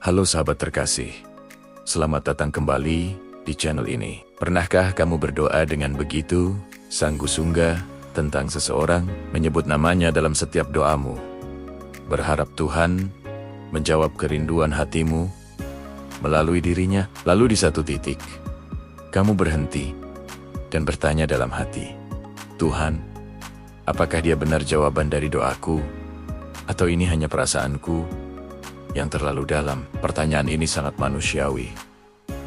Halo sahabat terkasih, selamat datang kembali di channel ini. Pernahkah kamu berdoa dengan begitu sanggup-sungguh tentang seseorang, menyebut namanya dalam setiap doamu, berharap Tuhan menjawab kerinduan hatimu melalui dirinya? Lalu di satu titik, kamu berhenti dan bertanya dalam hati, Tuhan, apakah dia benar jawaban dari doaku? Atau ini hanya perasaanku yang terlalu dalam? Pertanyaan ini sangat manusiawi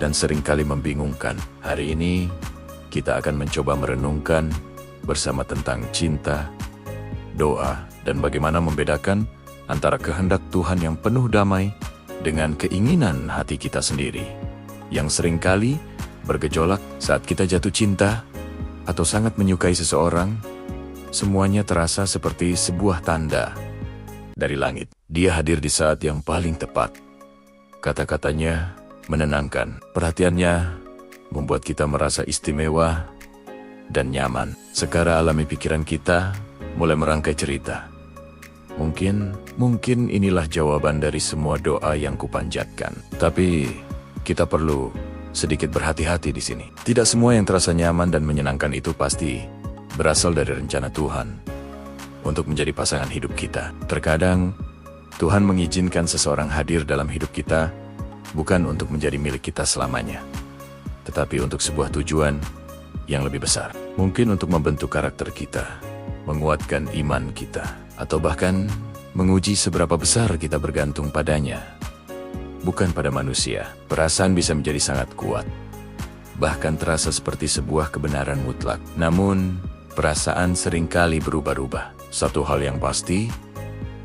dan seringkali membingungkan. Hari ini kita akan mencoba merenungkan bersama tentang cinta, doa, dan bagaimana membedakan antara kehendak Tuhan yang penuh damai dengan keinginan hati kita sendiri, yang seringkali bergejolak saat kita jatuh cinta atau sangat menyukai seseorang. Semuanya terasa seperti sebuah tanda dari langit. Dia hadir di saat yang paling tepat. Kata-katanya menenangkan, perhatiannya membuat kita merasa istimewa dan nyaman. Sekarang alami pikiran kita mulai merangkai cerita. Mungkin inilah jawaban dari semua doa yang kupanjatkan. Tapi kita perlu sedikit berhati-hati di sini. Tidak semua yang terasa nyaman dan menyenangkan itu pasti berasal dari rencana Tuhan untuk menjadi pasangan hidup kita. Terkadang Tuhan mengizinkan seseorang hadir dalam hidup kita bukan untuk menjadi milik kita selamanya, tetapi untuk sebuah tujuan yang lebih besar. Mungkin untuk membentuk karakter kita, menguatkan iman kita, atau bahkan menguji seberapa besar kita bergantung padanya, bukan pada manusia. Perasaan bisa menjadi sangat kuat, bahkan terasa seperti sebuah kebenaran mutlak. Namun, perasaan seringkali berubah-ubah. Satu hal yang pasti,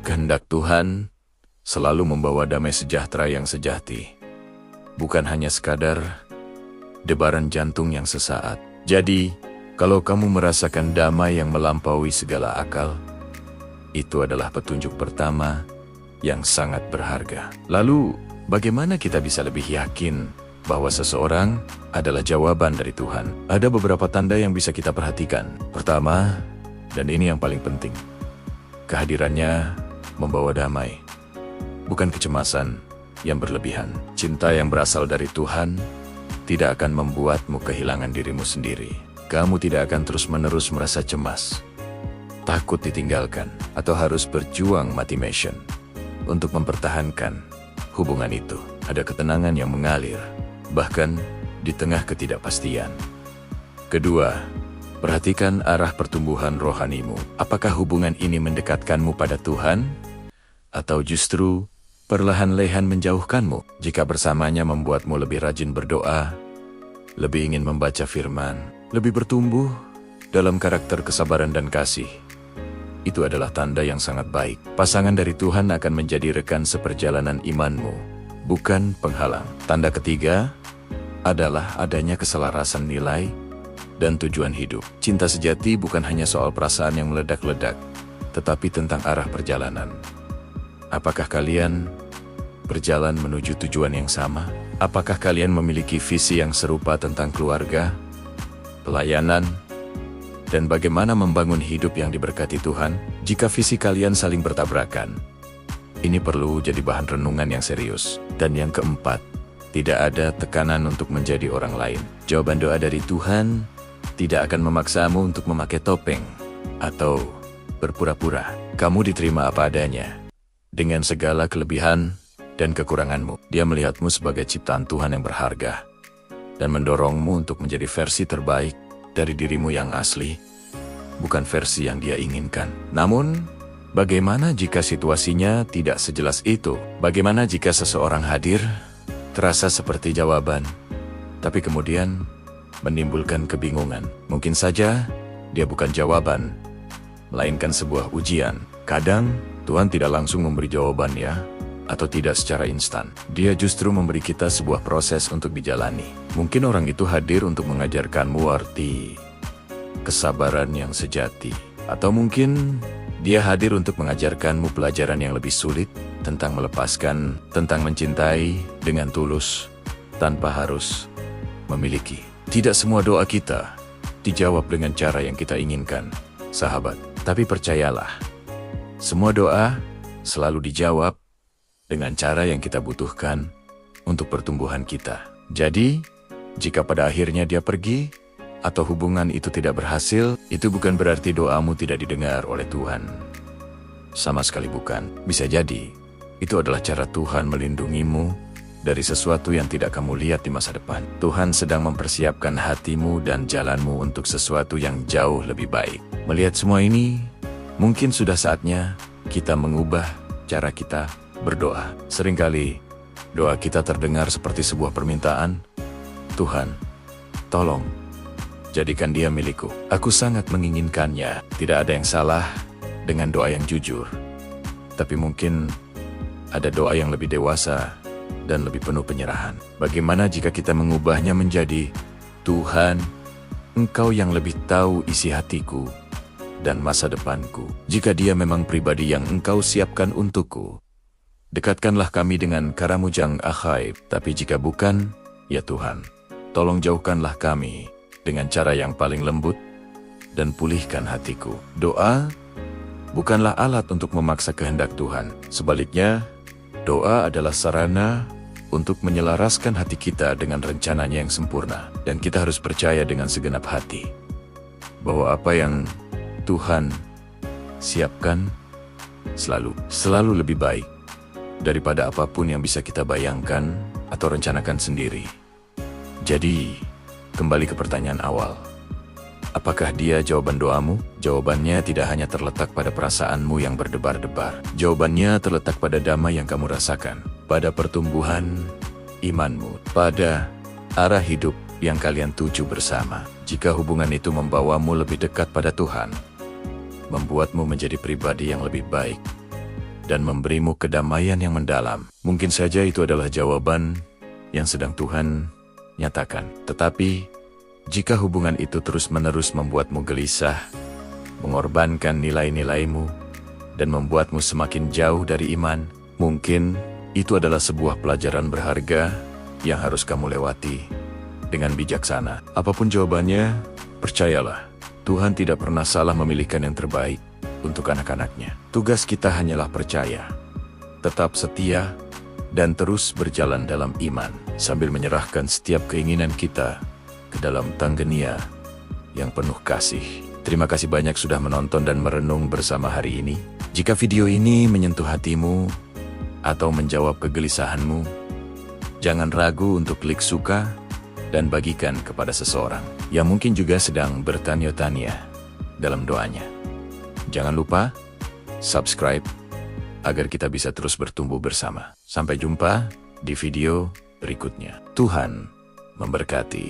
kehendak Tuhan selalu membawa damai sejahtera yang sejati, bukan hanya sekadar debaran jantung yang sesaat. Jadi, kalau kamu merasakan damai yang melampaui segala akal, itu adalah petunjuk pertama yang sangat berharga. Lalu, bagaimana kita bisa lebih yakin bahwa seseorang adalah jawaban dari Tuhan? Ada beberapa tanda yang bisa kita perhatikan. Pertama, dan ini yang paling penting, kehadirannya membawa damai, bukan kecemasan yang berlebihan. Cinta yang berasal dari Tuhan tidak akan membuatmu kehilangan dirimu sendiri. Kamu tidak akan terus-menerus merasa cemas, takut ditinggalkan, atau harus berjuang mati-mission untuk mempertahankan hubungan itu. Ada ketenangan yang mengalir, bahkan di tengah ketidakpastian. Kedua, perhatikan arah pertumbuhan rohanimu. Apakah hubungan ini mendekatkanmu pada Tuhan, atau justru perlahan-lahan menjauhkanmu? Jika bersamanya membuatmu lebih rajin berdoa, lebih ingin membaca firman, lebih bertumbuh dalam karakter kesabaran dan kasih, itu adalah tanda yang sangat baik. Pasangan dari Tuhan akan menjadi rekan seperjalanan imanmu, bukan penghalang. Tanda ketiga adalah adanya keselarasan nilai dan tujuan hidup. Cinta sejati bukan hanya soal perasaan yang meledak-ledak, tetapi tentang arah perjalanan. Apakah kalian berjalan menuju tujuan yang sama? Apakah kalian memiliki visi yang serupa tentang keluarga, pelayanan, dan bagaimana membangun hidup yang diberkati Tuhan? Jika visi kalian saling bertabrakan, ini perlu jadi bahan renungan yang serius. Dan yang keempat, tidak ada tekanan untuk menjadi orang lain. Jawaban doa dari Tuhan tidak akan memaksamu untuk memakai topeng atau berpura-pura. Kamu diterima apa adanya, dengan segala kelebihan dan kekuranganmu. Dia melihatmu sebagai ciptaan Tuhan yang berharga dan mendorongmu untuk menjadi versi terbaik dari dirimu yang asli, bukan versi yang dia inginkan. Namun, bagaimana jika situasinya tidak sejelas itu? Bagaimana jika seseorang hadir, terasa seperti jawaban, tapi kemudian menimbulkan kebingungan? Mungkin saja dia bukan jawaban, melainkan sebuah ujian. Kadang, Tuhan tidak langsung memberi jawaban ya, atau tidak secara instan. Dia justru memberi kita sebuah proses untuk dijalani. Mungkin orang itu hadir untuk mengajarkanmu arti kesabaran yang sejati. Atau mungkin dia hadir untuk mengajarkanmu pelajaran yang lebih sulit tentang melepaskan, tentang mencintai dengan tulus, tanpa harus memiliki. Tidak semua doa kita dijawab dengan cara yang kita inginkan, sahabat. Tapi percayalah, semua doa selalu dijawab dengan cara yang kita butuhkan untuk pertumbuhan kita. Jadi, jika pada akhirnya dia pergi, atau hubungan itu tidak berhasil, itu bukan berarti doamu tidak didengar oleh Tuhan. Sama sekali bukan. Bisa jadi, itu adalah cara Tuhan melindungimu dari sesuatu yang tidak kamu lihat di masa depan. Tuhan sedang mempersiapkan hatimu dan jalanmu untuk sesuatu yang jauh lebih baik. Melihat semua ini, mungkin sudah saatnya kita mengubah cara kita berdoa. Seringkali, doa kita terdengar seperti sebuah permintaan, "Tuhan, tolong, jadikan dia milikku. Aku sangat menginginkannya." Tidak ada yang salah dengan doa yang jujur. Tapi mungkin ada doa yang lebih dewasa dan lebih penuh penyerahan. Bagaimana jika kita mengubahnya menjadi, "Tuhan, Engkau yang lebih tahu isi hatiku dan masa depanku. Jika dia memang pribadi yang Engkau siapkan untukku, dekatkanlah kami dengan Karamujang Ajaib. Tapi jika bukan, ya Tuhan, tolong jauhkanlah kami dengan cara yang paling lembut dan pulihkan hatiku." Doa bukanlah alat untuk memaksa kehendak Tuhan. Sebaliknya, doa adalah sarana untuk menyelaraskan hati kita dengan rencananya yang sempurna. Dan kita harus percaya dengan segenap hati bahwa apa yang Tuhan siapkan selalu lebih baik daripada apapun yang bisa kita bayangkan atau rencanakan sendiri. Jadi, kembali ke pertanyaan awal. Apakah dia jawaban doamu? Jawabannya tidak hanya terletak pada perasaanmu yang berdebar-debar. Jawabannya terletak pada damai yang kamu rasakan, pada pertumbuhan imanmu, pada arah hidup yang kalian tuju bersama. Jika hubungan itu membawamu lebih dekat pada Tuhan, membuatmu menjadi pribadi yang lebih baik, dan memberimu kedamaian yang mendalam, mungkin saja itu adalah jawaban yang sedang Tuhan nyatakan. Tetapi, jika hubungan itu terus-menerus membuatmu gelisah, mengorbankan nilai-nilaimu, dan membuatmu semakin jauh dari iman, mungkin itu adalah sebuah pelajaran berharga yang harus kamu lewati dengan bijaksana. Apapun jawabannya, percayalah, Tuhan tidak pernah salah memilihkan yang terbaik untuk anak-anaknya. Tugas kita hanyalah percaya, tetap setia, dan terus berjalan dalam iman, sambil menyerahkan setiap keinginan kita ke dalam tanggenia yang penuh kasih. Terima kasih banyak sudah menonton dan merenung bersama hari ini. Jika video ini menyentuh hatimu atau menjawab kegelisahanmu, jangan ragu untuk klik suka dan bagikan kepada seseorang yang mungkin juga sedang bertanya-tanya dalam doanya. Jangan lupa subscribe agar kita bisa terus bertumbuh bersama. Sampai jumpa di video berikutnya. Tuhan memberkati.